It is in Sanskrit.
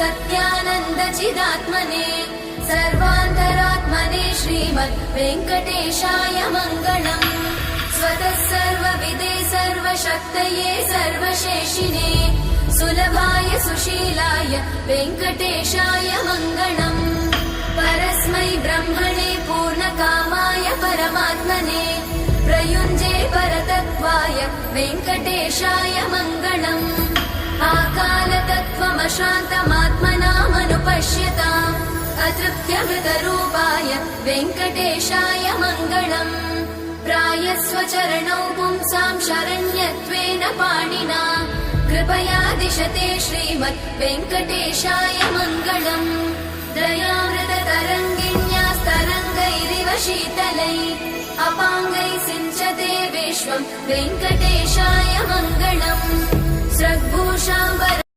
सत्यानन्दचिदात्मने सर्वान्तरात्मने श्रीमद् वेङ्कटेशाय मङ्गलम्। स्वतः सर्वविदे सर्वशक्तये सर्वशेषिने सुलभाय सुशीलाय वेङ्कटेशाय मङ्गलम्। परस्मै ब्रह्मणे पूर्णकामाय परमात्मने प्रयुञ्जे परतत्त्वाय वेङ्कटेशाय मङ्गलम्। आकालतत्त्वमशान्तमात्मनामनुपश्यताम् अतृप्त्यमृतरूपाय वेङ्कटेशाय मङ्गलम्। प्रायस्वचरणौ पुंसां शरण्यत्वेन पाणिना कृपया दिशते श्रीमद् वेङ्कटेशाय मङ्गलम्। दयामृततरङ्गिण्यास्तरङ्गैरिव शीतलै अपाङ्गैः सिञ्चते विश्वम् वेङ्कटेशाय मङ्गलम्। स्रग्भूषाम्बर